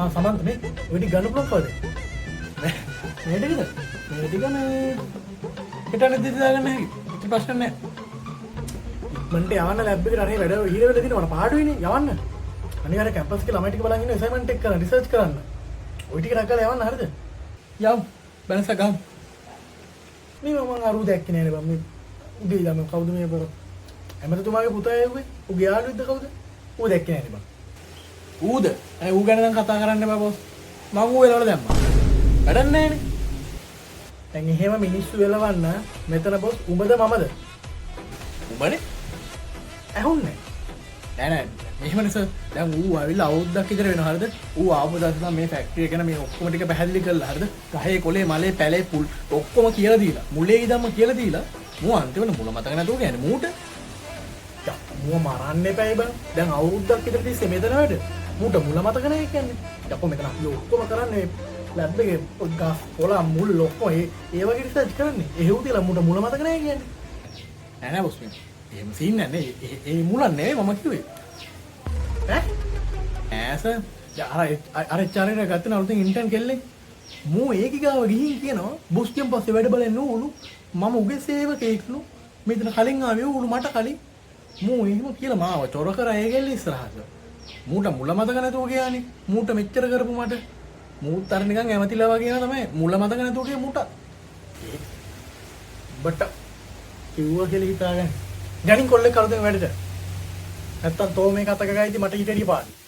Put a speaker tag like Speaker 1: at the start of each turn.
Speaker 1: සමන්ත මේ ඔය ටික ගන්න පුළුවන් කවද? මේ ටිකද? මේ ටික මේ හිටන්න දෙද දාගන්න හැකි. ඉතින් ප්‍රශ්න නැහැ. මන්ට යවන්න ලැබ් එකට අනේ වැඩ හිර වෙලා දිනවන පාඩුවේනේ යවන්න. අනිවාර්ය කැම්පස් එකේ ළමයි ටික බලන් ඉන්න අසයින්මන්ට් එක කරන්න රිසර්ච් කරන්න. ඔය ටික රැකලා යවන්න හරිද? යම් බැලන්ස් ගම්. මේ මම අරු දැක්කේ නෑනේ බම් මේ උදේ ඉඳන් කවුද මේ බර? ඇමතිතුමාගේ පුතා එව්වේ. ඌගේ යාළුවෙක්ද කවුද? ඌ දැක්කේ නෑනේ බම්. ඌද? අනේ ඌ ගැන නම් කතා කරන්න බෑ බොස්. මම ඌ වෙලවල දැම්මා. වැඩක් නෑනේ. දැන් එහෙම මිනිස්සු වෙලවන්න මෙතන බොස් උඹද මමද? උඹනේ? ඇහුන්නේ නෑ නෑ මෙහෙම නේද දැන් ඌ ආවිල්ලා අවුරුද්දක් විතර වෙනවා හරිද ඌ ආපු දවස් මේ ෆැක්ටරි එක ගැන මේ ඔක්කොම ටික පැහැදිලි කරලා හරිද ගහේ කොලේ මලේ පැලේ පුල් ඔක්කොම කියලා දීලා මුලේ ඉඳන්ම කියලා දීලා මූ අන්තිමට මුල මතක නැතුව කියන්නේ මූට මූ මරන්න එපැයි බං දැන් අවුරුද්දක් විතර තිස්සේ මෙතන වැඩ මූට මුල මතක නැහැ කියන්නේ යකෝ මෙතන අපි ඔක්කොම කරන්නේ ලැබ් එකේ ගස් කොලා මුල් ඔක්කොම ඒ වගේ රිසර්ච් කරන්නේ එහෙව් තියලා මූට මුල මතක නැහැ කියන්නේ නෑ නෑ බොස් මේ එහෙම සීන් නැහැ ඒ මුලක් නෙවෙයි මම කිව්වේ ඈස අර චාරේන ගත්තන අලුතෙන් ඉන්ටර්න් කෙල්ලෙක් මූ ඒක ගාව ගිහින් කියනවා බොස්ගෙන් පස්සේ වැඩ බලන්න ඕලු මම උගේ සේවකයෙක්ලු මෙතන කලින් ආවේ ඌලු මට කලින් මූ එහෙම කියලා මාව චොර කර ඒ ගෙල්ල ඉස්සරහට මූට මුල මතක නැතුව ගියානේ මූට මෙච්චර කරපු මට මූත් අර නිකන් ඇමතිලා වගේ නේද තමයි මුල මතක නැතුව ගියේ මූට බට කිව්වා කියලා හිතාගන්න ගණින් කොල්ලෙක් කරුදෙන් වැඩට නැත්තම් තෝ මේක අතක ගයිති මට ඊට එඩිය පාඩි